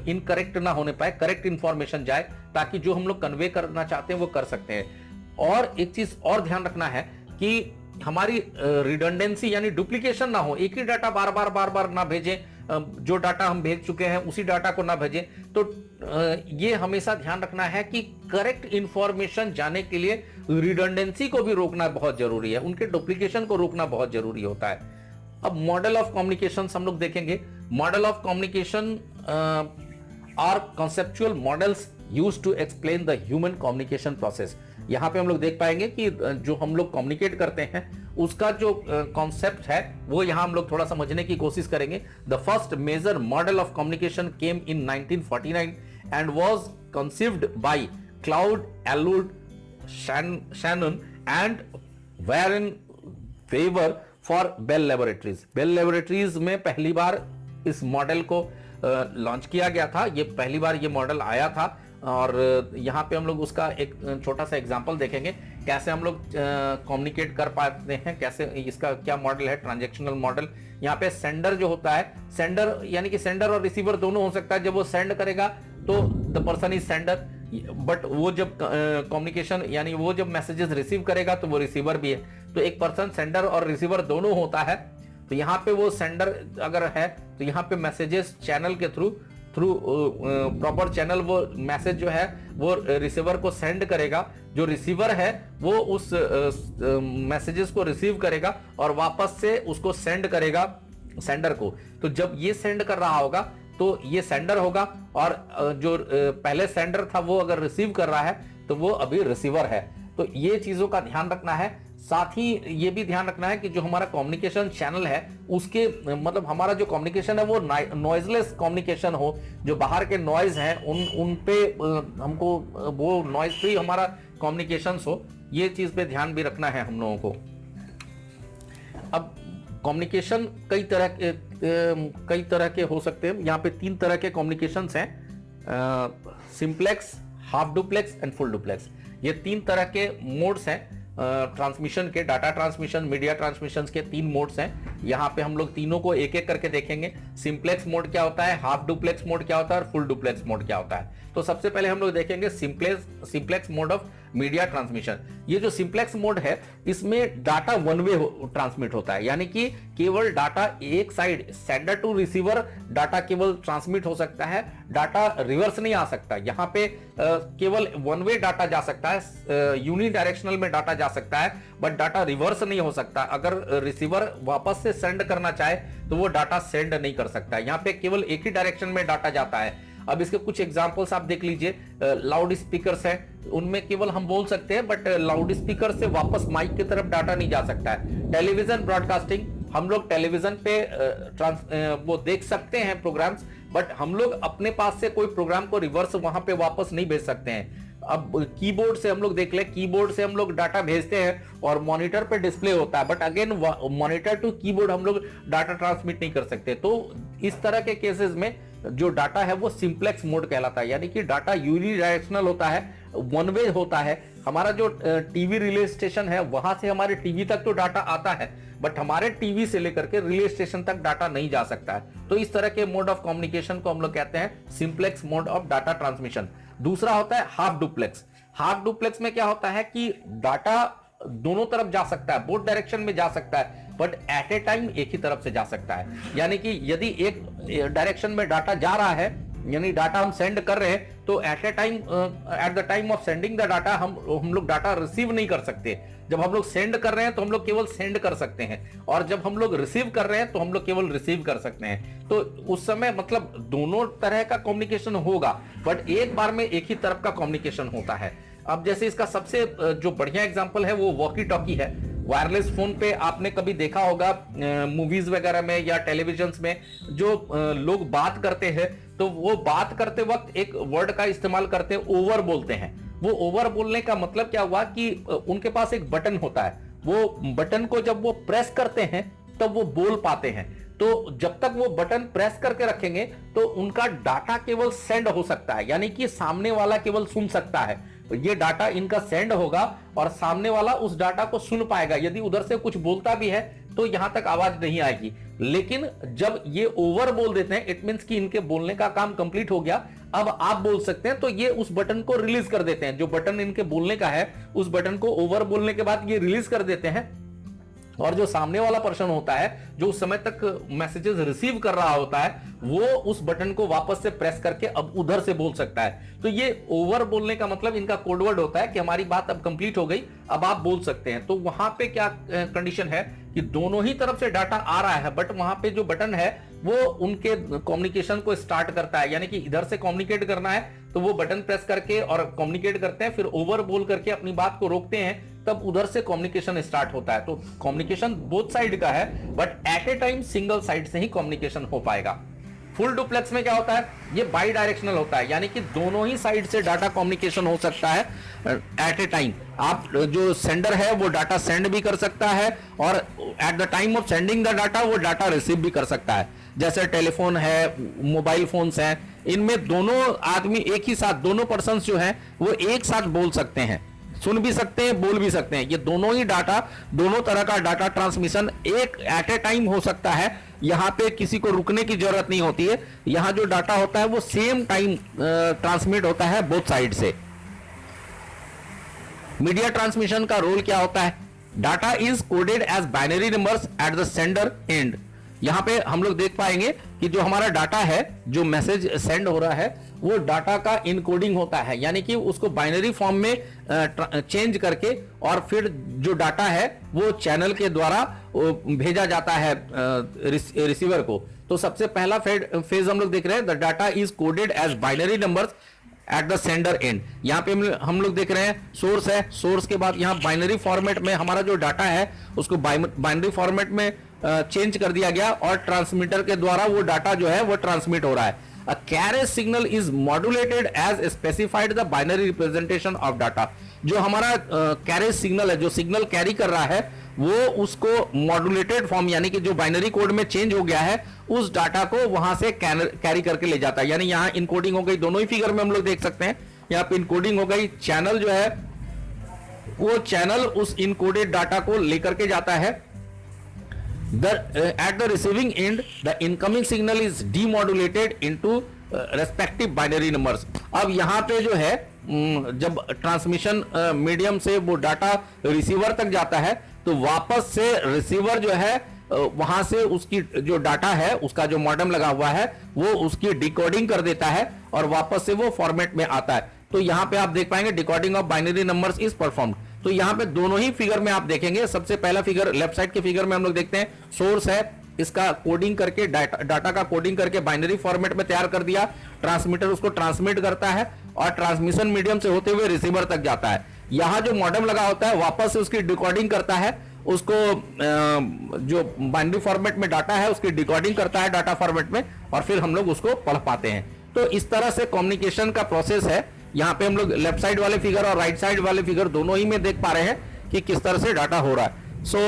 इनकरेक्ट ना होने पाए, करेक्ट इंफॉर्मेशन जाए, ताकि जो हम लोग कन्वे करना चाहते हैं वो कर सकते हैं। और एक चीज और ध्यान रखना है कि हमारी रिडंडेंसी यानी डुप्लीकेशन ना हो, एक ही डाटा बार बार ना भेजें, जो डाटा हम भेज चुके हैं उसी डाटा को ना भेजें। तो ये हमेशा ध्यान रखना है कि करेक्ट इंफॉर्मेशन जाने के लिए रिडंडेंसी को भी रोकना बहुत जरूरी है, उनके डुप्लीकेशन को रोकना बहुत जरूरी होता है। अब मॉडल ऑफ कम्युनिकेशन हम लोग देखेंगे। Model of communication are conceptual models used to explain the human communication process. यहाँ पे हम लोग देख पाएंगे कि जो हम लोग कम्युनिकेट करते हैं उसका जो कॉन्सेप्ट है वो यहाँ हम लोग थोड़ा समझने की कोशिश करेंगे। The first major model of communication came in 1949 and was conceived by Claude Elwood Shannon and Warren Weaver for Bell Laboratories. Bell Laboratories में पहली बार इस मॉडल को लॉन्च किया गया था, ये पहली बार ये मॉडल आया था। और यहाँ पे हम लोग उसका एक छोटा सा एग्जांपल देखेंगे। कैसे हम लोग कम्युनिकेट कर पाते हैं, कैसे इसका क्या मॉडल है, ट्रांजैक्शनल मॉडल। यहाँ पे सेंडर जो होता है, सेंडर यानी कि सेंडर और रिसीवर दोनों हो सकता है। जब वो सेंड करेगा तो the person is sender, but वो जब कम्युनिकेशन यानी वो जब मैसेजेस रिसीव करेगा तो वो रिसीवर भी है। तो एक पर्सन सेंडर और रिसीवर दोनों होता है। तो यहाँ पे वो सेंडर अगर है तो यहाँ पे मैसेजेस चैनल के थ्रू प्रॉपर चैनल वो मैसेज जो है वो रिसीवर को सेंड करेगा। जो रिसीवर है वो उस मैसेजेस को रिसीव करेगा और वापस से उसको सेंड करेगा सेंडर को। तो जब ये सेंड कर रहा होगा तो ये सेंडर होगा, और जो पहले सेंडर था वो अगर रिसीव कर रहा है तो वो अभी रिसीवर है। तो ये चीजों का ध्यान रखना है। साथ ही ये भी ध्यान रखना है कि जो हमारा कम्युनिकेशन चैनल है उसके मतलब हमारा जो कम्युनिकेशन है वो नॉइजलेस कम्युनिकेशन हो। जो बाहर के नॉइज हैं उन पे हमको वो नॉइज फ्री हमारा कम्युनिकेशन हो। ये चीज पे ध्यान भी रखना है हम लोगों को। अब कम्युनिकेशन कई तरह के हो सकते हैं। यहाँ पे 3 तरह के कम्युनिकेशंस हैं, simplex, half duplex and full duplex. ये 3 तरह के मोड्स हैं ट्रांसमिशन के। डाटा ट्रांसमिशन, मीडिया ट्रांसमिशन के 3 मोड्स हैं। यहाँ पे हम लोग तीनों को एक एक करके देखेंगे। सिंप्लेक्स मोड क्या होता है, हाफ डुप्लेक्स मोड क्या होता है और फुल डुप्लेक्स मोड क्या होता है। तो सबसे पहले हम लोग देखेंगे simplex mode of media transmission. ये जो सिंप्लेक्स मोड है इसमें डाटा वन वे ट्रांसमिट होता है, यानी कि केवल डाटा एक side sender to receiver data केवल ट्रांसमिट हो सकता है, डाटा रिवर्स नहीं आ सकता। यहाँ पे केवल वन वे डाटा जा सकता है, यूनिडायरेक्शनल में डाटा जा सकता है, बट डाटा रिवर्स नहीं हो सकता। अगर रिसीवर वापस से सेंड करना चाहे तो वो डाटा सेंड नहीं कर सकता। यहाँ पे केवल एक ही डायरेक्शन में डाटा जाता है। अब इसके कुछ एग्जांपल्स आप देख लीजिए। लाउड स्पीकर्स हैं, उनमें केवल हम बोल सकते हैं, बट लाउड स्पीकर से वापस माइक की तरफ डाटा नहीं जा सकता है। टेलीविजन ब्रॉडकास्टिंग, हम लोग टेलीविजन पे वो देख सकते हैं प्रोग्राम्स, बट हम लोग अपने पास से कोई प्रोग्राम को रिवर्स वहां पे वापस नहीं भेज सकते हैं। अब कीबोर्ड से हम लोग देख ले, कीबोर्ड से हम लोग डाटा भेजते हैं और मॉनिटर पे डिस्प्ले होता है, but again monitor to keyboard हम लोग डाटा ट्रांसमिट नहीं कर सकते। तो इस तरह के केसेस में जो डाटा है वो सिंप्लेक्स मोड कहलाता है, यानी कि डाटा यूनिडायरेक्शनल होता है, वन वे होता है। हमारा जो टीवी रिले स्टेशन है वहां से हमारे टीवी तक तो डाटा आता है, बट हमारे टीवी से लेकर के रिले स्टेशन तक डाटा नहीं जा सकता है। तो इस तरह के मोड ऑफ कम्युनिकेशन को हम लोग कहते हैं simplex mode of data transmission. दूसरा होता है हाफ डुप्लेक्स। हाफ डुप्लेक्स में क्या होता है कि डाटा दोनों तरफ जा सकता है, बोथ डायरेक्शन में जा सकता है, बट एट ए टाइम एक ही तरफ से जा सकता है। यानी कि यदि एक डायरेक्शन में डाटा जा रहा है, यानी डाटा हम सेंड कर रहे हैं, तो at the time of sending the data हम लोग डाटा रिसीव नहीं कर सकते। जब हम लोग सेंड कर रहे हैं तो हम लोग केवल सेंड कर सकते हैं, और जब हम लोग रिसीव कर रहे हैं तो हम लोग केवल रिसीव कर सकते हैं। तो उस समय मतलब दोनों तरह का कम्युनिकेशन होगा, बट एक बार में एक ही तरफ का कम्युनिकेशन होता है। अब जैसे इसका सबसे जो बढ़िया एग्जांपल है वो वॉकी टॉकी है। वायरलेस फोन पे आपने कभी देखा होगा मूवीज वगैरह में या टेलीविजन में, जो लोग बात करते हैं तो वो बात करते वक्त एक वर्ड का इस्तेमाल करते हैं, ओवर बोलते हैं। वो ओवर बोलने का मतलब क्या हुआ कि उनके पास एक बटन होता है, वो बटन को जब वो प्रेस करते हैं तब वो बोल पाते हैं। तो जब तक वो बटन प्रेस करके रखेंगे तो उनका डाटा केवल सेंड हो सकता है, यानी कि सामने वाला केवल सुन सकता है। तो ये डाटा इनका सेंड होगा और सामने वाला उस डाटा को सुन पाएगा। यदि उधर से कुछ बोलता भी है तो यहां तक आवाज नहीं आएगी। लेकिन जब ये ओवर बोल देते हैं, इट मींस कि इनके बोलने का काम कंप्लीट हो गया, अब आप बोल सकते हैं, तो ये उस बटन को रिलीज कर देते हैं। जो बटन इनके बोलने का है उस बटन को ओवर बोलने के बाद ये रिलीज कर देते हैं, और जो सामने वाला पर्सन होता है जो उस समय तक मैसेजेस रिसीव कर रहा होता है वो उस बटन को वापस से प्रेस करके अब उधर से बोल सकता है। तो ये ओवर बोलने का मतलब इनका कोडवर्ड होता है कि हमारी बात अब कंप्लीट हो गई, अब आप बोल सकते हैं। तो वहां पे क्या कंडीशन है कि दोनों ही तरफ से डाटा आ रहा है, बट वहां पे जो बटन है वो उनके कम्युनिकेशन को स्टार्ट करता है, यानी कि इधर से कम्युनिकेट करना है तो वो बटन प्रेस करके और कम्युनिकेट करते हैं, फिर ओवर बोल करके अपनी बात को रोकते हैं, तब उधर से कम्युनिकेशन स्टार्ट होता है। तो कम्युनिकेशन बोथ साइड का है, but at A time single side से ही कम्युनिकेशन हो पाएगा। फुल डुप्लेक्स में क्या होता है, ये बाई डायरेक्शनल होता है, यानी कि दोनों ही साइड से डाटा कम्युनिकेशन हो सकता है एट ए टाइम। आप जो सेंडर है वो डाटा सेंड भी कर सकता है, और at the time of sending the data वो डाटा रिसीव भी कर सकता है। जैसे टेलीफोन है, मोबाइल फोन्स हैं, इनमें दोनों आदमी एक ही साथ, दोनों पर्सन्स जो हैं वो एक साथ बोल सकते हैं। सुन भी सकते हैं, बोल भी सकते हैं। ये दोनों ही डाटा, दोनों तरह का डाटा ट्रांसमिशन एक एट ए टाइम हो सकता है। यहां पे किसी को रुकने की जरूरत नहीं होती है। यहां जो डाटा होता है वो सेम टाइम ट्रांसमिट होता है बोथ साइड से। मीडिया ट्रांसमिशन का रोल क्या होता है? Data is coded as binary numbers at the sender end. यहां पे हम लोग देख पाएंगे कि जो हमारा डाटा है, जो मैसेज सेंड हो रहा है, वो डाटा का इनकोडिंग होता है, यानी कि उसको बाइनरी फॉर्म में चेंज करके और फिर जो डाटा है वो चैनल के द्वारा भेजा जाता है रिसीवर को। तो सबसे पहला फेज हम लोग देख रहे हैं, the data is coded as binary numbers at the sender end. यहाँ पे हम लोग देख रहे हैं सोर्स है, सोर्स के बाद यहाँ बाइनरी फॉर्मेट में हमारा जो डाटा है उसको बाइनरी फॉर्मेट में चेंज कर दिया गया और ट्रांसमीटर के द्वारा वो डाटा जो है वो ट्रांसमिट हो रहा है। A carriage signal is modulated as specified the binary representation of data। जो हमारा कैरेज सिग्नल है, जो सिग्नल कैरी कर रहा है, वो उसको मॉड्यूलेटेड फॉर्म यानी कि जो बाइनरी कोड में चेंज हो गया है, उस डाटा को वहां से कैरी करके ले जाता है। यानी यहाँ इनकोडिंग हो गई, दोनों ही फिगर में हम लोग देख सकते हैं। यहाँ पे इनकोडिंग हो गई, चैनल जो है वो चैनल उस इनकोडेड डाटा को लेकर के जाता है। At the receiving end, the incoming signal is demodulated into respective binary numbers। अब यहाँ पे जो है जब ट्रांसमिशन मीडियम से वो डाटा रिसीवर तक जाता है, तो वापस से रिसीवर जो है वहां से उसकी जो डाटा है, उसका जो मॉडेम लगा हुआ है, वो उसकी डिकोडिंग कर देता है और वापस से वो फॉर्मेट में आता है। तो यहाँ पे आप देख पाएंगे decoding of binary numbers is performed. तो यहाँ पे दोनों ही फिगर में आप देखेंगे, सबसे पहला फिगर लेफ्ट साइड के फिगर में हम लोग देखते हैं, सोर्स है, इसका कोडिंग करके डाटा का कोडिंग करके बाइनरी फॉर्मेट में तैयार कर दिया, ट्रांसमीटर उसको ट्रांसमिट करता है और ट्रांसमिशन मीडियम से होते हुए रिसीवर तक जाता है। यहाँ जो मॉडेम लगा होता है वापस से उसकी डिकोडिंग करता है, उसको जो बाइनरी फॉर्मेट में डाटा है उसकी डिकोडिंग करता है डाटा फॉर्मेट में, और फिर हम लोग उसको पढ़ पाते हैं। तो इस तरह से कम्युनिकेशन का प्रोसेस है। यहाँ पे हम लोग लेफ्ट साइड वाले फिगर और राइट साइड वाले फिगर दोनों ही में देख पा रहे हैं कि किस तरह से डाटा हो रहा है। सो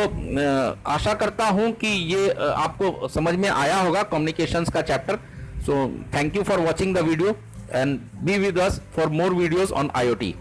आशा करता हूं कि ये आपको समझ में आया होगा कम्युनिकेशंस का chapter. So thank you for watching the video and be with us for more videos on IoT।